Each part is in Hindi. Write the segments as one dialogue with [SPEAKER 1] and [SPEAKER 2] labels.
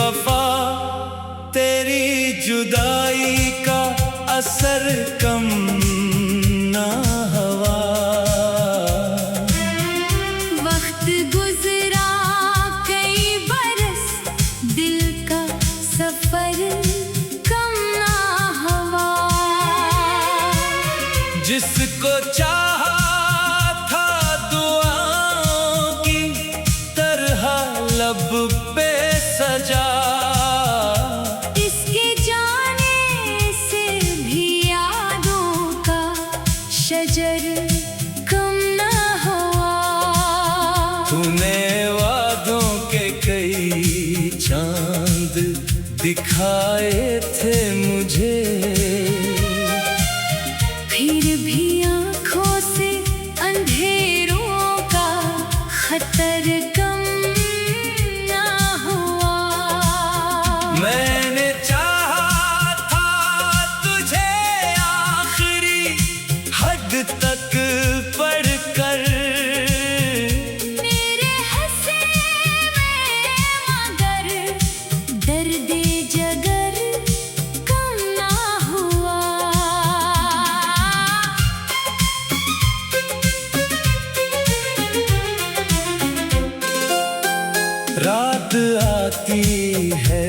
[SPEAKER 1] वफा तेरी जुदाई का असर कम ना हुआ।
[SPEAKER 2] वक्त गुजरा कई बरस, दिल का सफर कम ना हुआ।
[SPEAKER 1] जिसको चाहा था दुआओं की तरह लब पे सजा,
[SPEAKER 2] इसके जाने से भी यादों का शजर कम ना हुआ।
[SPEAKER 1] तूने वादों के कई चांद दिखाए थे मुझे,
[SPEAKER 2] फिर भी आँखों से अंधेरों का खतर कम ना हुआ।
[SPEAKER 1] मैंने चाहा था तुझे आखिरी हद तक पढ़कर,
[SPEAKER 2] मेरे हंसे में मगर दर्द जगर कम ना हुआ।
[SPEAKER 1] रात आती है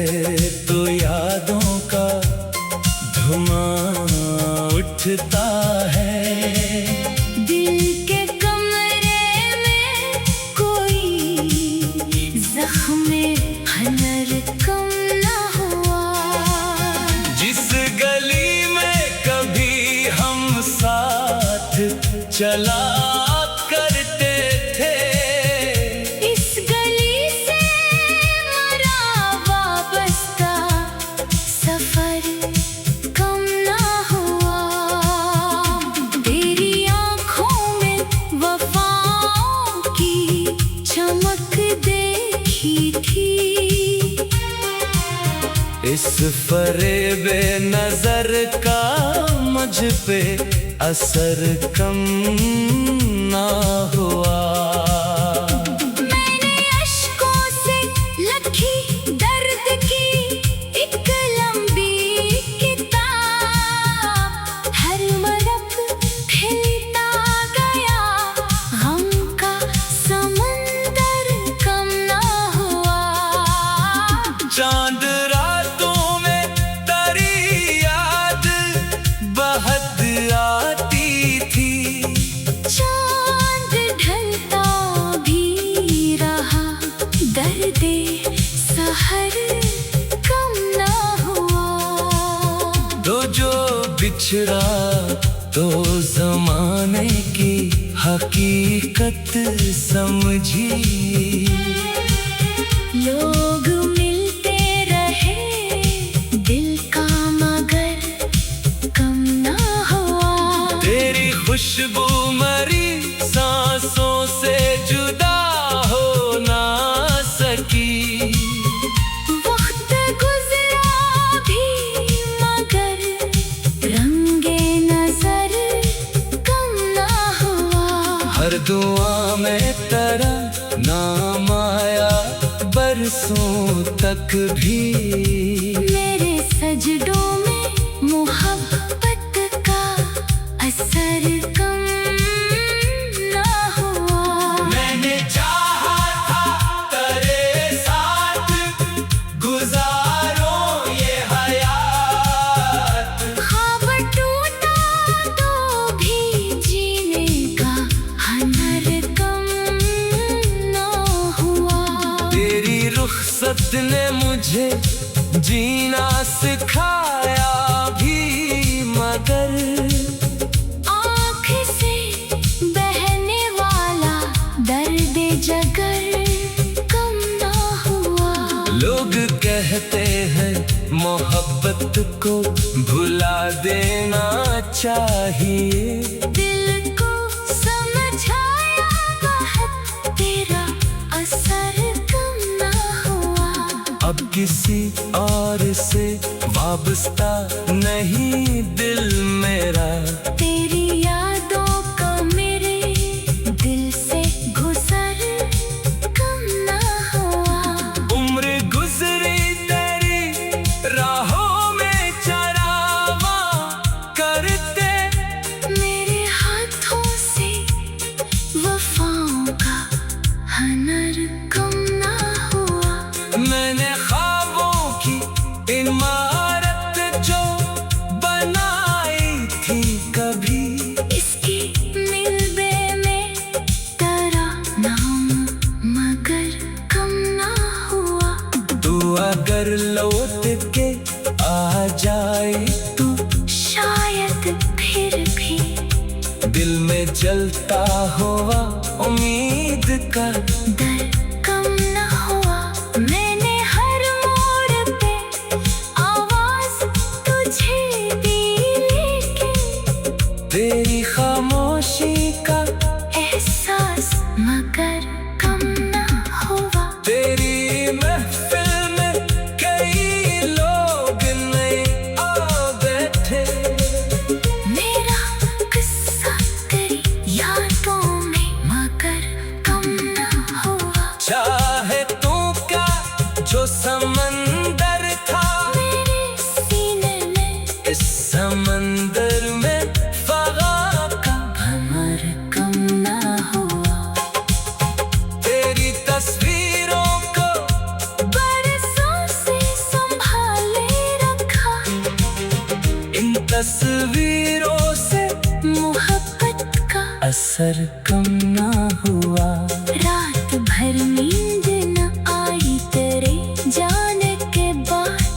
[SPEAKER 1] तो यादों का धुआं उठता है।
[SPEAKER 2] दिल के कमरे में कोई जख्म हनर कम ना हुआ।
[SPEAKER 1] जिस गली में कभी हम साथ चला करते थे,
[SPEAKER 2] इस गली से मरा वाबस्ता सफर कम ना हुआ। तेरी आँखों में वफाओं की चमक देखी थी,
[SPEAKER 1] इस फरेबे नजर का मुझ पे असर कम ना हुआ।
[SPEAKER 2] मैंने अश्कों से लिखी दर्द की एक लंबी किताब, हर मरक खिलता गया, गम का समंदर कम ना हुआ।
[SPEAKER 1] चांद रातों में तेरी याद बहुत आती थी,
[SPEAKER 2] चांद ढलता भी रहा, दर्दे सहर कम ना हुआ।
[SPEAKER 1] तो जो बिछड़ा तो जमाने की हकीकत समझी,
[SPEAKER 2] लोग मिलते रहे दिल का मगर कम ना हुआ।
[SPEAKER 1] तेरी खुशबू मरी सांसों से जुदा हो ना सकी।
[SPEAKER 2] वक्त गुजरा भी मगर रंगे नजर कम ना हुआ।
[SPEAKER 1] हर दुआ में तेरा नाम आया बरसों तक भी,
[SPEAKER 2] मेरे सजदों में मोहब्बत का असर कम ना हुआ।
[SPEAKER 1] मैंने चाहा था तेरे साथ गुजारो ये हयात,
[SPEAKER 2] ख्वाब टूटा तो भी जीने का हनर कम ना हुआ।
[SPEAKER 1] तेरी रुखसत ने मुझे जीना सिखाया भी, मगर
[SPEAKER 2] आँख से बहने वाला दर्द जगर कम ना हुआ।
[SPEAKER 1] लोग कहते हैं मोहब्बत को भुला देना चाहिए,
[SPEAKER 2] दिल को समझाया बहुत, तेरा असर कम ना हुआ।
[SPEAKER 1] अब किसी और से वाबस्ता नहीं दिल मेरा,
[SPEAKER 2] तेरी यादों का मेरे दिल से गुजर कम ना हुआ।
[SPEAKER 1] उम्र गुजरी में जलता हुआ उम्मीद का
[SPEAKER 2] दर कम न हुआ। मैंने हर मोड़ पे आवाज तुझे दी, लेकिन
[SPEAKER 1] तेरी खामोशी का
[SPEAKER 2] एहसास मगर कम न हुआ।
[SPEAKER 1] तेरी महफिल में कई लोग नए आ बैठे,
[SPEAKER 2] मेरा किस्सा तेरी यादों में मगर कम न हुआ।
[SPEAKER 1] चाहे तू क्या जो समंदर था
[SPEAKER 2] मेरे सीने में
[SPEAKER 1] इस समंदर में फगा का
[SPEAKER 2] भंवर कम न हुआ।
[SPEAKER 1] तेरी तस्वीरों को
[SPEAKER 2] बरसों से संभाले रखा,
[SPEAKER 1] इन तस्वीरों से
[SPEAKER 2] मोहब्बत का
[SPEAKER 1] असर कम ना हुआ।
[SPEAKER 2] रात भर नींद न आई तेरे जाने के बाद,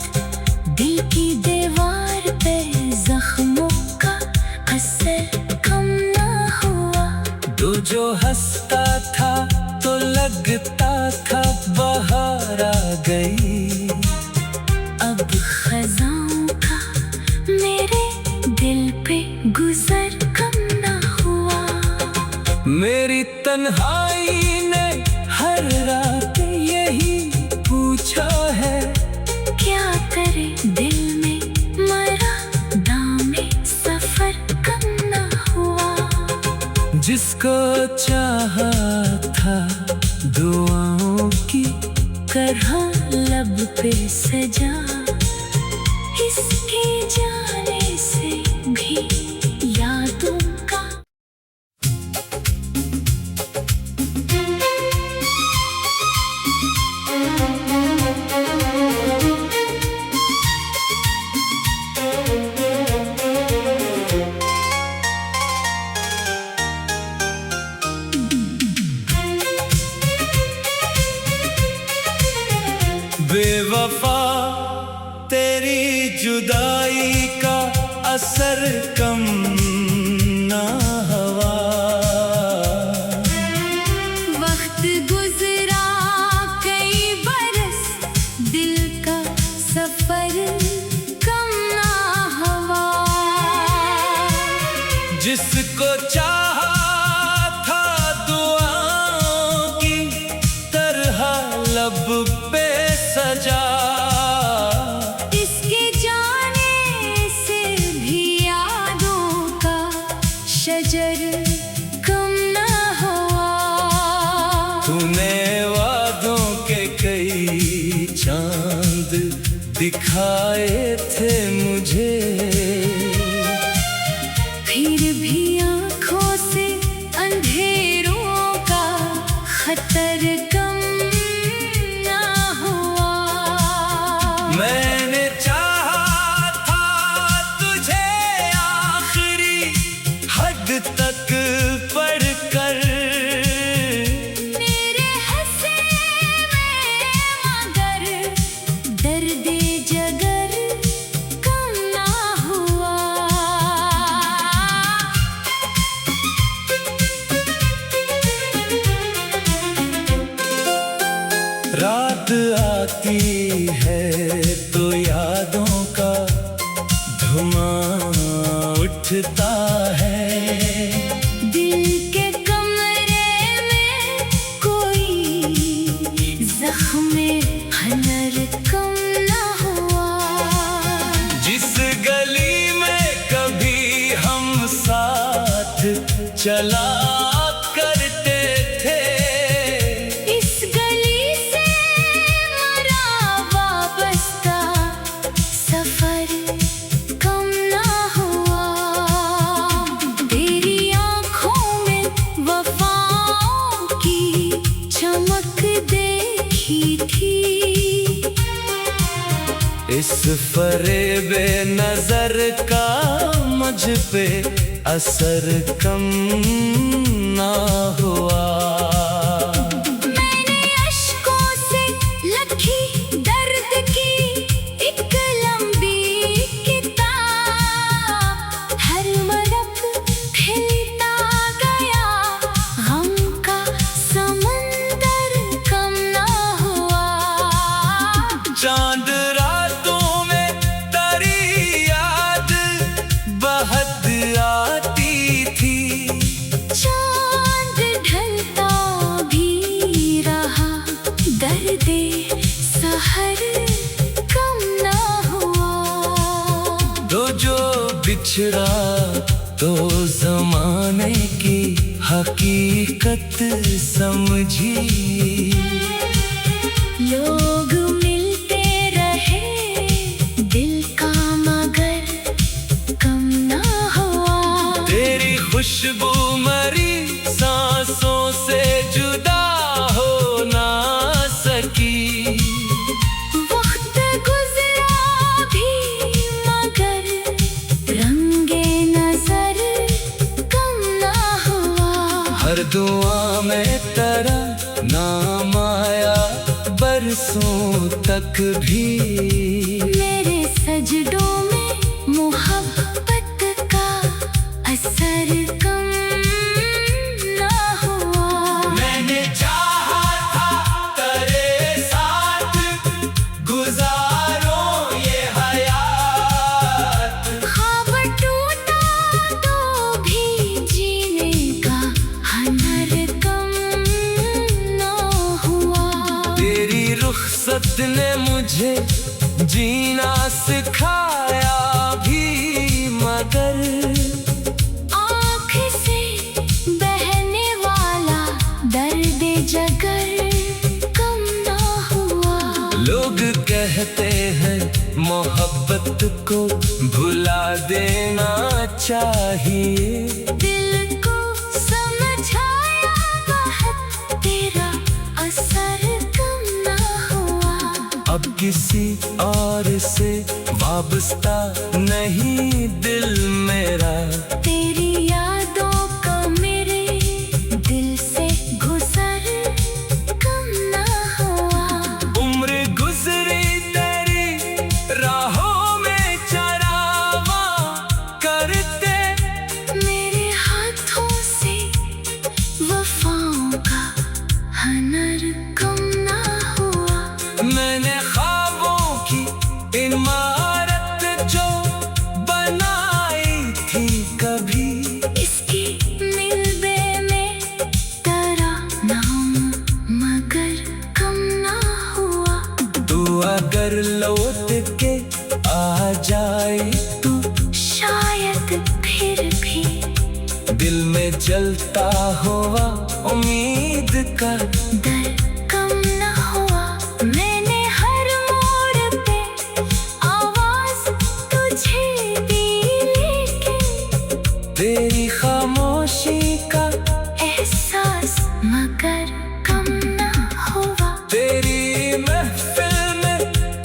[SPEAKER 2] दिल की दीवार पे जख्मों का असर कम न हुआ।
[SPEAKER 1] तू जो हंसता था तो लगता था बाहर आ गई,
[SPEAKER 2] अब खजाओं का मेरे दिल पे गुजर कम न हुआ।
[SPEAKER 1] मेरी तन्हाई ने हर रात यही पूछा है,
[SPEAKER 2] क्या करे दिल में मरा दामे सफर कम न हुआ।
[SPEAKER 1] जिसको चाहा था दुआओं की
[SPEAKER 2] तरह लब पे सजा, इसके जाने से भी यादों का
[SPEAKER 1] बेवफा तेरी जुदाई का असर कम ना हुआ।
[SPEAKER 2] वक्त गुजरा कई बरस, दिल का सफर कम ना हुआ।
[SPEAKER 1] जिसको चाहा था दुआओं की तरह लब पे सजा,
[SPEAKER 2] इसके जाने से भी यादों का शजर कम ना हुआ।
[SPEAKER 1] तूने वादों के कई चांद दिखाए थे मुझे,
[SPEAKER 2] फिर भी आँखों से अंधेरों का खतर कम ना हुआ।
[SPEAKER 1] मैंने चाहा था तुझे आखिरी हद तक पढ़कर,
[SPEAKER 2] मेरे हंसे में मगर दर्द जगर कम ना हुआ।
[SPEAKER 1] रात आती है तो यादों का धुआं उठता है।
[SPEAKER 2] दिल के कमरे में कोई जख्म हनर कम ना हुआ।
[SPEAKER 1] जिस गली में कभी हम साथ चला करते थे,
[SPEAKER 2] इस गली से मरा वाबस्ता सफर कम ना हुआ। तेरी आँखों में वफाओं की चमक देखी थी,
[SPEAKER 1] इस फरेबे नजर का मुझ पे असर कम ना हुआ।
[SPEAKER 2] मैंने अश्कों से लखी दर्द की एक लंबी किताब, हर मरक खिलता
[SPEAKER 1] की हकीकत समझी।
[SPEAKER 2] लोग मिलते रहे दिल का मगर कम ना हुआ।
[SPEAKER 1] तेरी खुशबू मरी सांसों से जुदा हो ना सकी।
[SPEAKER 2] वक्त गुजरा भी मगर रंगे नजर कम ना हुआ।
[SPEAKER 1] हर दुआ में तेरा नाम आया बरसों तक भी।
[SPEAKER 2] मेरे सजदों में मोहब्बत का असर कम ना हुआ।
[SPEAKER 1] मैंने चाहा था तेरे साथ गुजारो ये हयात।
[SPEAKER 2] ख्वाब टूटा तो भी जीने का हनर कम ना हुआ।
[SPEAKER 1] तेरी रुखसत ने मुझे जीना सिखाया भी मगर
[SPEAKER 2] आँख से बहने वाला दर्द जगर कम ना हुआ।
[SPEAKER 1] लोग कहते हैं मोहब्बत को भुला देना चाहिए।
[SPEAKER 2] दिल को समझाया बहुत तेरा असर कम ना हुआ।
[SPEAKER 1] अब किसी और से वाबस्ता नहीं दिल मेरा।
[SPEAKER 2] तेरी यादों का मेरे दिल से गुजर कम ना हुआ।
[SPEAKER 1] उम्र गुजरी तेरी राहों में चरावा करते।
[SPEAKER 2] मेरे हाथों से वफाओं का हनर कम ना हुआ।
[SPEAKER 1] मैंने ख्वाबों की इमारत जो बनाई थी कभी।
[SPEAKER 2] इसकी मिलबे में तेरा नाम मगर कम ना हुआ।
[SPEAKER 1] तू अगर लौट के आ जाए तू
[SPEAKER 2] शायद फिर भी
[SPEAKER 1] दिल में जलता हुआ उम्मीद का
[SPEAKER 2] दर कम ना हुआ। मैंने हर मोड़ पे आवाज तुझे दी लेकिन
[SPEAKER 1] तेरी खामोशी का
[SPEAKER 2] एहसास मगर कम ना हुआ।
[SPEAKER 1] तेरी महफिल में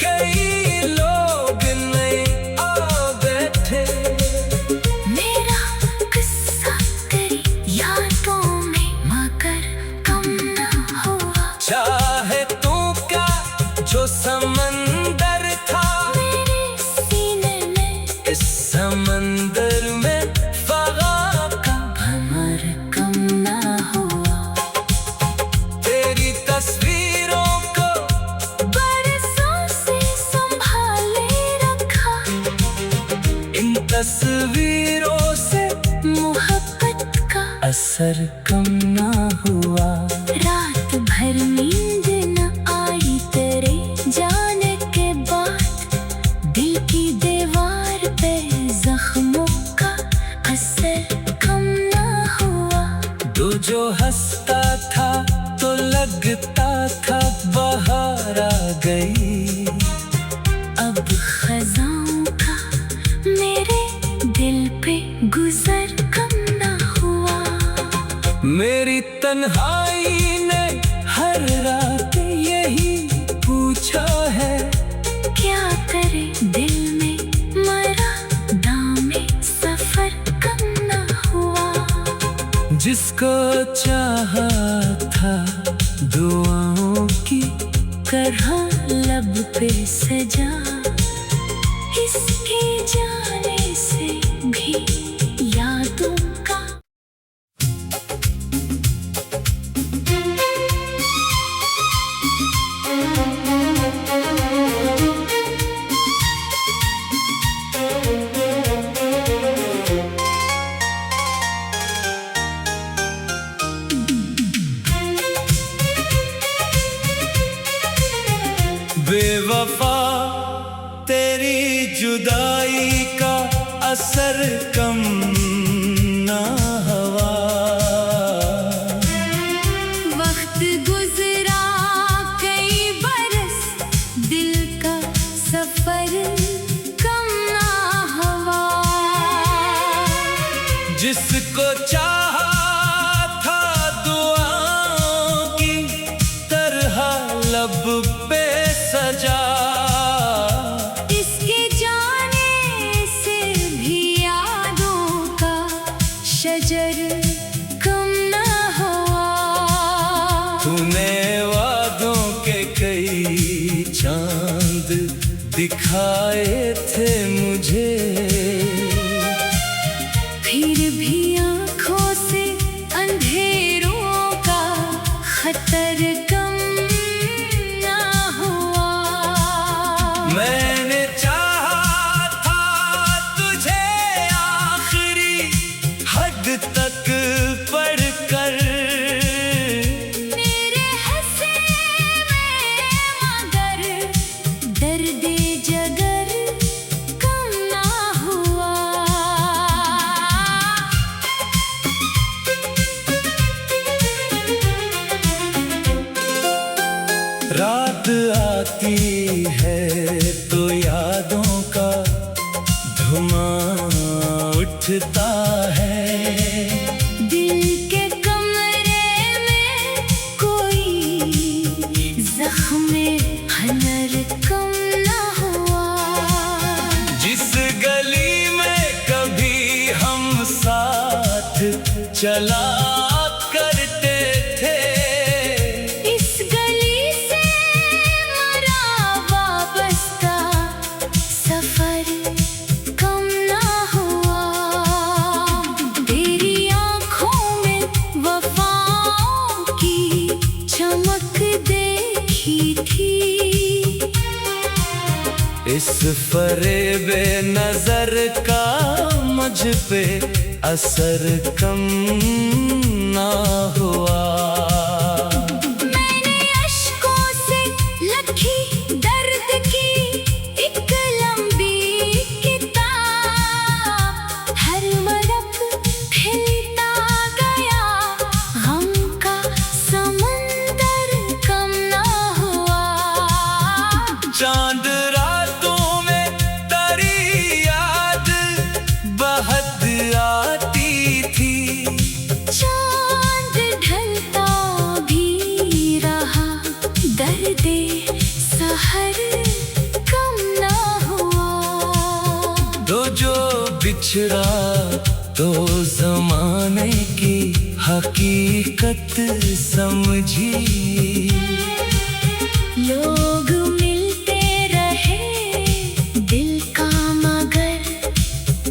[SPEAKER 1] कई लोग नए आ बैठे।
[SPEAKER 2] मेरा किस्सा तेरी यादों में मगर कम ना हुआ।
[SPEAKER 1] चाहे तू क्या जो समंदर था
[SPEAKER 2] मेरे सीने में
[SPEAKER 1] इस समंदर में फगा का
[SPEAKER 2] भंवर कम ना हुआ।
[SPEAKER 1] तेरी तस्वीरों को
[SPEAKER 2] बरसों से संभाले रखा।
[SPEAKER 1] इन तस्वीरों से
[SPEAKER 2] मोहब्बत का
[SPEAKER 1] असर कम ना हुआ।
[SPEAKER 2] रात भर नींद न आई तेरे जाने के बाद। दिल की दीवार पे जख्मों का असर कम ना हुआ।
[SPEAKER 1] तू जो हंसता था तो लगता था बाहर आ गई।
[SPEAKER 2] अब खजाओं का मेरे दिल पे गुजर कम ना हुआ।
[SPEAKER 1] मेरी तन्हाई ने हर रात यही पूछा है।
[SPEAKER 2] क्या करे दिल में मरा दामे सफर कम ना हुआ।
[SPEAKER 1] जिसको चाहा था दुआओं की तरह लब पे सजा। इसके जाने से भी यादों का बेवफा तेरी जुदाई का असर कम ना हुआ। जिसको चाहा था दुआओं की तरह लब पे सजा,
[SPEAKER 2] इसके जाने से भी यादों का शजर कम ना हुआ।
[SPEAKER 1] तूने वादों के कई चांद दिखाए थे मुझे,
[SPEAKER 2] फिर भी आँखों से अंधेरों का खतर कम ना हुआ।
[SPEAKER 1] मैंने चाहा था तुझे आखिरी हद तक पढ़कर,
[SPEAKER 2] मेरे हंसे में मगर दर्द जगर कम ना हुआ।
[SPEAKER 1] रात आती है तो यादों का धुआं उठता है,
[SPEAKER 2] दिल के कमरे में कोई जख्म हनर कम ना हुआ।
[SPEAKER 1] जिस गली में कभी हम साथ चला करते थे,
[SPEAKER 2] इस गली से मरा वाबस्ता सफर कम ना हुआ। तेरी आँखों में वफाओं की चमक देखी थी,
[SPEAKER 1] इस फरेबे नजर का मुझ पे असर कम ना हुआ।
[SPEAKER 2] मैंने अश्कों से लिखी दर्द की एक लंबी किताब, हर मरक खिलता गया गम का समंदर कम ना हुआ।
[SPEAKER 1] चांद रातों में तेरी याद बहुत आती थी,
[SPEAKER 2] चांद ढलता भी रहा दर्दे सहर कम ना हुआ।
[SPEAKER 1] तो जो बिछड़ा तो जमाने की हकीकत समझी,
[SPEAKER 2] लोग मिलते रहे दिल का मगर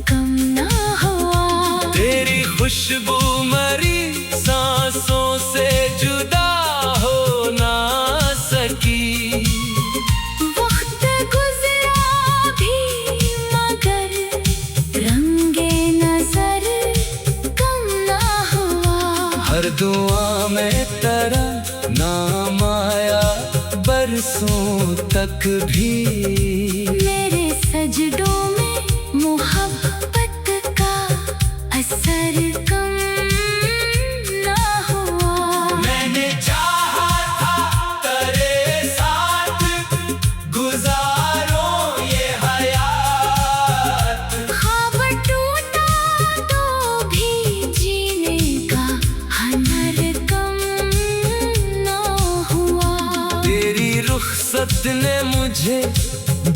[SPEAKER 2] कम ना हुआ।
[SPEAKER 1] तेरी खुशबू मरी सांसों से जुदा हो ना सकी,
[SPEAKER 2] वक्त गुजरा भी मगर रंगे नजर कम ना हुआ।
[SPEAKER 1] हर दुआ में तेरा नाम आया बरसों तक भी,
[SPEAKER 2] मेरे सजदों में मोहब्बत का असर कम ना हुआ।
[SPEAKER 1] मैंने चाहा था तेरे साथ गुजारो ये हयात,
[SPEAKER 2] ख्वाब टूटा तो भी जीने का हनर कम ना हुआ।
[SPEAKER 1] तेरी रुखसत ने मुझे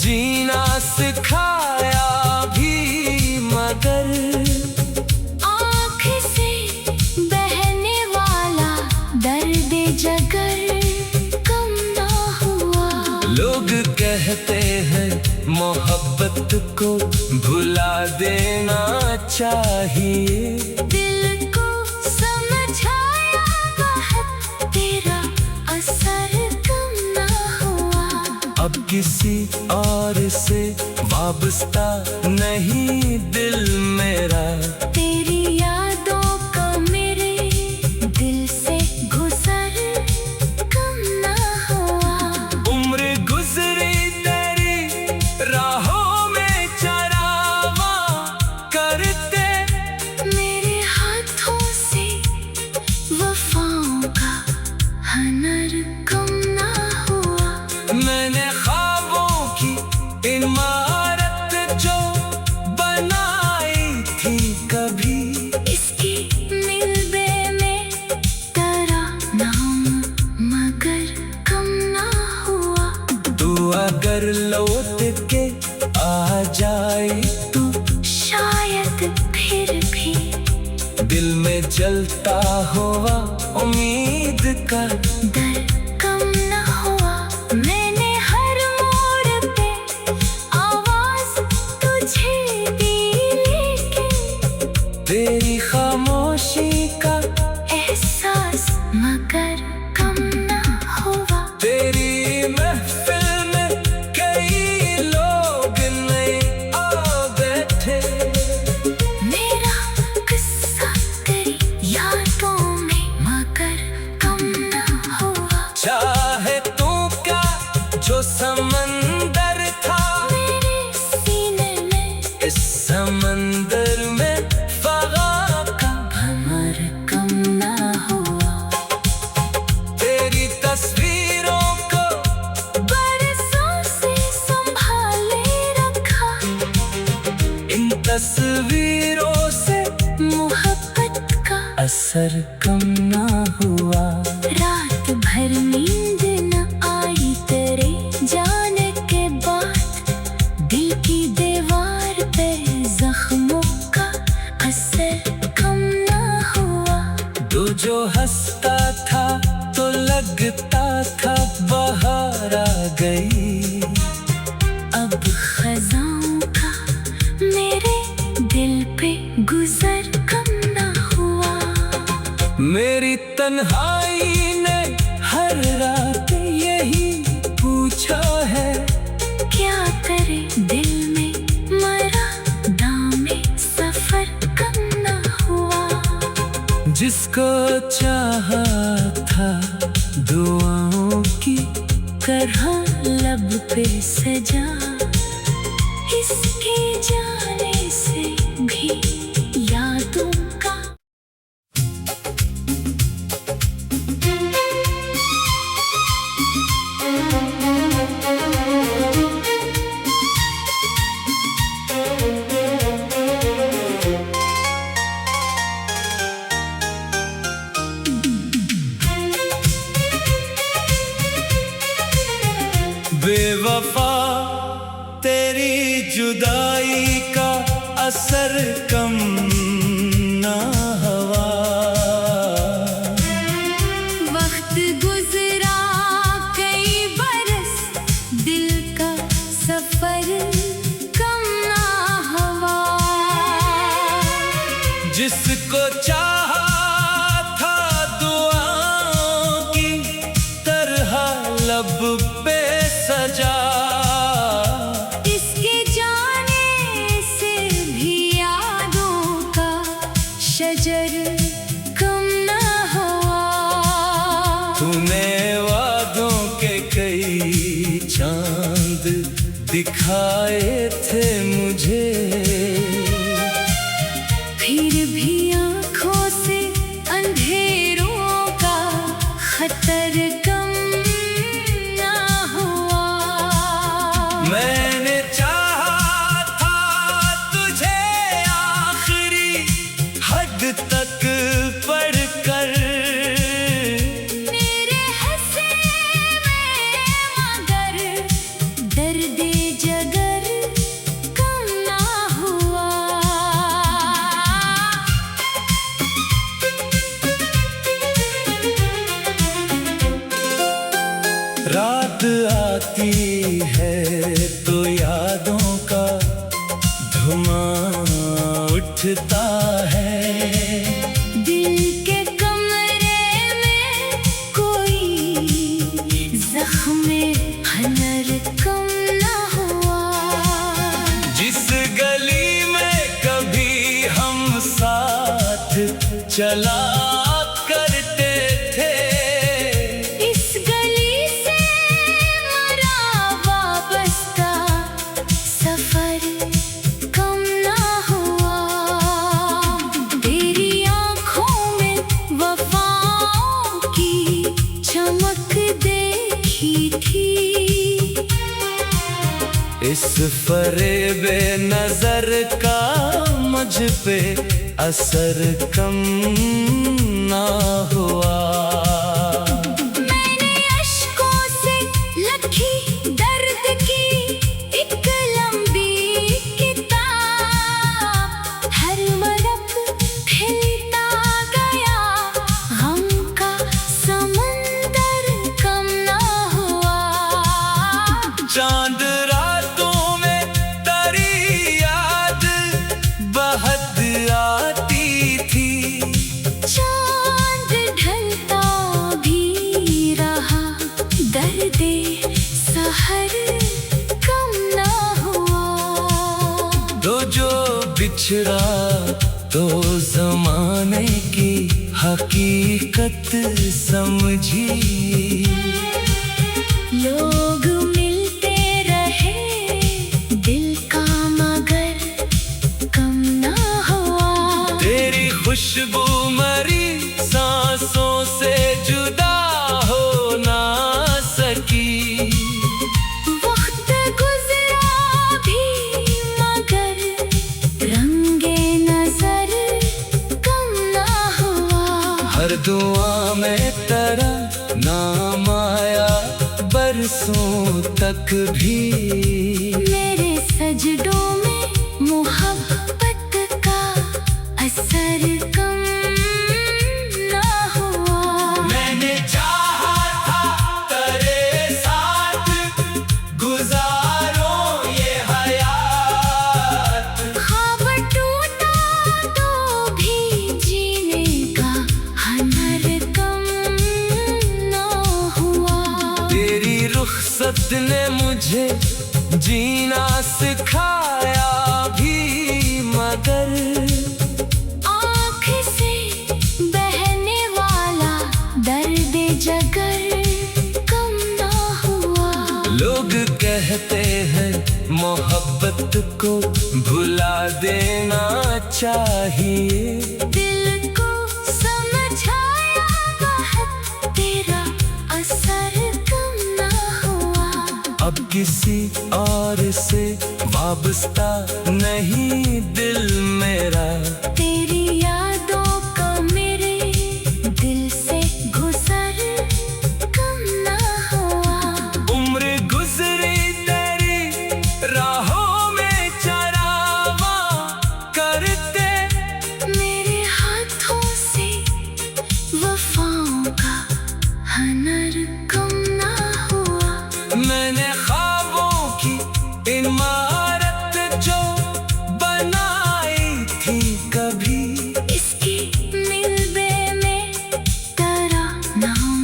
[SPEAKER 1] जीना सिखाया भी मगर,
[SPEAKER 2] आँख से बहने वाला दर्द जगर कम ना हुआ।
[SPEAKER 1] लोग कहते हैं मोहब्बत को भुला देना चाहिए,
[SPEAKER 2] दिल को समझाया बहुत तेरा असर कम ना हुआ।
[SPEAKER 1] अब किसी और से वाबस्ता नहीं दिल मेरा,
[SPEAKER 2] तेरी यादों का मेरे दिल से गुजर कम ना हुआ।
[SPEAKER 1] उम्र गुजरी तेरी राहों में चरावा करते,
[SPEAKER 2] मेरे हाथों से वफाओं का हनर कम ना हुआ।
[SPEAKER 1] मैंने ख्वाबों की इमारत जो बनाई थी कभी,
[SPEAKER 2] इसकी
[SPEAKER 1] हुआ उम्मीद का,
[SPEAKER 2] डर कम न हुआ। मैंने हर मोड़ पे आवाज तुझे दी, लेकिन
[SPEAKER 1] तेरी खामोशी का
[SPEAKER 2] एहसास मगर कम न हुआ।
[SPEAKER 1] तेरी महफिल में कई लोग नए आ बैठे,
[SPEAKER 2] मेरा किस्सा तेरी यादों में मगर कम न हुआ।
[SPEAKER 1] चाहे तू क्या जो समंदर था,
[SPEAKER 2] मेरे सीने में
[SPEAKER 1] इस समंदर में फगा का
[SPEAKER 2] भंवर कम न हुआ।
[SPEAKER 1] तेरी तस्वीरों को
[SPEAKER 2] बरसों से संभाले रखा,
[SPEAKER 1] इन तस्वीरों से
[SPEAKER 2] मोहब्बत का
[SPEAKER 1] असर कम ना हुआ।
[SPEAKER 2] रात भर नींद न आई तेरे जाने के बाद, दिल की दीवार पे जख्मों का असर कम न हुआ।
[SPEAKER 1] तू जो हंसता था तो लगता था बाहर आ गई,
[SPEAKER 2] अब खजाओं का मेरे दिल पे गुजर कम न हुआ।
[SPEAKER 1] मेरी तन्हाई ने हर रात यही पूछा है,
[SPEAKER 2] क्या करे दिल में मरा दामे सफर कम न हुआ।
[SPEAKER 1] जिसको चाहा था दुआओं की
[SPEAKER 2] तरह लब पे सजा, इसके जाने से भी यादों का
[SPEAKER 1] बेवफा तेरी जुदाई का असर कम ना हुआ।
[SPEAKER 2] वक्त गुजरा कई बरस, दिल का सफर कम ना हुआ।
[SPEAKER 1] जिसको चाहा था दुआओं की तरह लब पे सजा,
[SPEAKER 2] इसके जाने से भी यादों का शजर कम न हुआ।
[SPEAKER 1] तूने वादों के कई चांद दिखाए थे मुझे,
[SPEAKER 2] फिर भी आँखों से अंधेरों का खतर कम न हुआ।
[SPEAKER 1] मैंने चाहा था तुझे आखिरी हद तक पढ़कर,
[SPEAKER 2] मेरे हंसे में मगर दर्द जगर कम न हुआ।
[SPEAKER 1] रात आती है तो यादों का धुआं उठता है,
[SPEAKER 2] दिल के कमरे में कोई जख्म हनर कम न हुआ।
[SPEAKER 1] जिस गली में कभी हम साथ चला करते थे,
[SPEAKER 2] इस गली से मरा वाबस्ता सफर कम न हुआ। तेरी आँखों में वफाओं की चमक देखी थी,
[SPEAKER 1] इस फरेबे नजर का मुझ पे असर कम ना हुआ।
[SPEAKER 2] मैंने अश्कों से लखी दर्द की एक लंबी किताब, हर मरक खिलता गया
[SPEAKER 1] बिछड़ा तो जमाने की हकीकत समझी।
[SPEAKER 2] लोग मिलते रहे दिल का मगर कम ना हुआ।
[SPEAKER 1] तेरी खुशबू मरी सांसों से जुदा हो ना सकी।
[SPEAKER 2] वक्त गुजरा भी मगर रंगे नजर कम ना हुआ।
[SPEAKER 1] हर दुआ में तेरा नाम आया बरसों तक भी।
[SPEAKER 2] मेरे सजदों में मोहब्बत का असर कम ना हुआ।
[SPEAKER 1] मैंने चाहा था तेरे साथ गुजारो ये हयात।
[SPEAKER 2] ख्वाब टूटा तो भी जीने का हुनर कम ना हुआ।
[SPEAKER 1] तेरी रुखसत ने मुझे जीना सिखाया भी मगर
[SPEAKER 2] आँख से बहने वाला दर्द जगर कम ना हुआ।
[SPEAKER 1] लोग कहते हैं मोहब्बत को भुला देना चाहिए।
[SPEAKER 2] दिल को समझाया बहुत तेरा असर कम ना हुआ।
[SPEAKER 1] अब किसी और से वाबस्ता नहीं दिल मेरा।
[SPEAKER 2] तेरी यादों का मेरे दिल से गुजर कम ना हुआ।
[SPEAKER 1] उम्र गुजरी तेरी राहों में चरावा करते।
[SPEAKER 2] मेरे हाथों से वफाओं का हुनर कम ना हुआ।
[SPEAKER 1] मैंने ख्वाबों की इमारत जो बनाई थी कभी।
[SPEAKER 2] इसकी मिलबे में तेरा नाम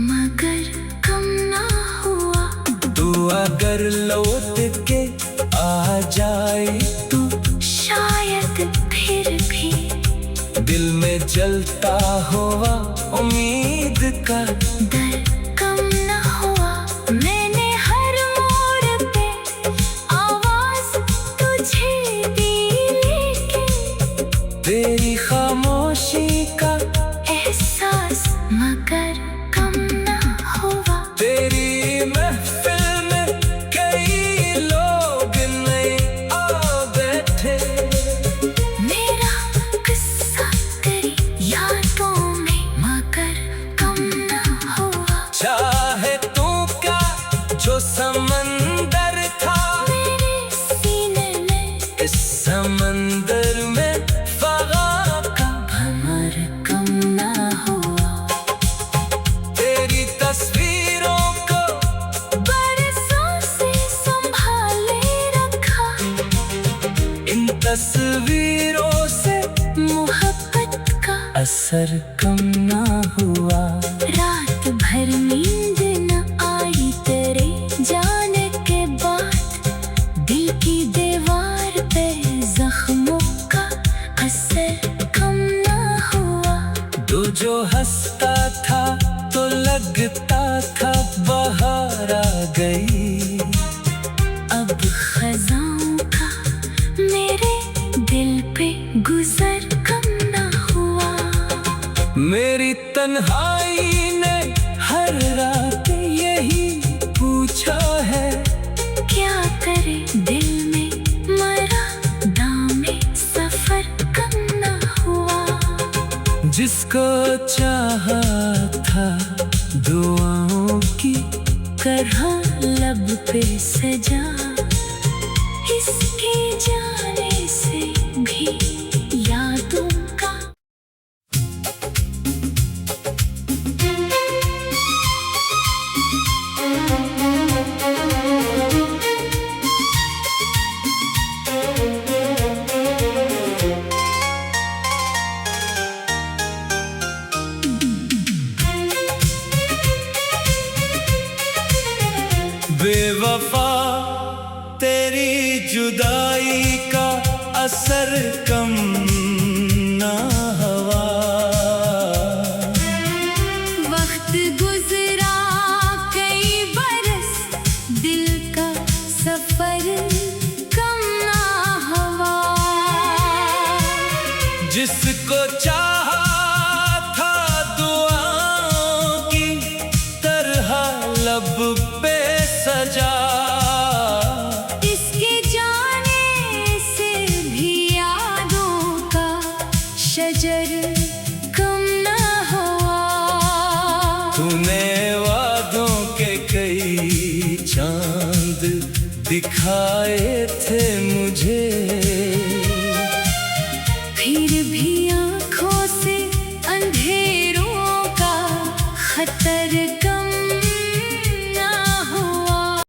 [SPEAKER 2] मगर कम ना हुआ।
[SPEAKER 1] तू अगर लौट के आ जाए
[SPEAKER 2] तो शायद फिर भी
[SPEAKER 1] दिल में जलता हुआ उम्मीद का
[SPEAKER 2] दर कम ना हुआ। मैंने हर मोड़ पे आवाज तुझे दी लेकिन
[SPEAKER 1] तेरी खामोशी का
[SPEAKER 2] एहसास मगर कम ना हुआ।
[SPEAKER 1] तेरी महफिल में कई लोग नहीं आ बैठे।
[SPEAKER 2] मेरा किस्सा तेरी यादों में मगर कम ना हुआ।
[SPEAKER 1] चाहे तू क्या जो समंदर था
[SPEAKER 2] मेरे सीने में
[SPEAKER 1] इस समंदर में फगा का
[SPEAKER 2] भंवर कम ना हुआ।
[SPEAKER 1] तेरी तस्वीरों को
[SPEAKER 2] बरसों से संभाले रखा।
[SPEAKER 1] इन तस्वीरों से
[SPEAKER 2] मोहब्बत का
[SPEAKER 1] असर कम ना हुआ।
[SPEAKER 2] रात भर नींद न आई तेरे जाने के बाद। दिल की दीवार पे जख्मों का असर कम ना हुआ।
[SPEAKER 1] तू जो हंसता था तो लगता था बाहर आ गई।
[SPEAKER 2] अब खजाओं का मेरे दिल पे गुजर कम ना हुआ।
[SPEAKER 1] मेरी तन्हाई ने हर रात यही पूछा है।
[SPEAKER 2] क्या करे दिल में मरा दामे सफर कम ना हुआ।
[SPEAKER 1] जिसको चाहा था दुआओं की
[SPEAKER 2] तरह लब पे सजा। इसके जाने से भी यादों का
[SPEAKER 1] बेवफा तेरी जुदाई का असर कम ना हवा।
[SPEAKER 2] वक्त गुजरा कई बरस, दिल का सफर कम ना हवा।
[SPEAKER 1] जिसको चाहा था दुआओं की तरह लब पे सजा,
[SPEAKER 2] इसके जाने से भी यादों का शजर कम ना हुआ।
[SPEAKER 1] तूने वादों के कई चांद दिखाए थे मुझे,
[SPEAKER 2] फिर भी आँखों से अंधेरों का खतर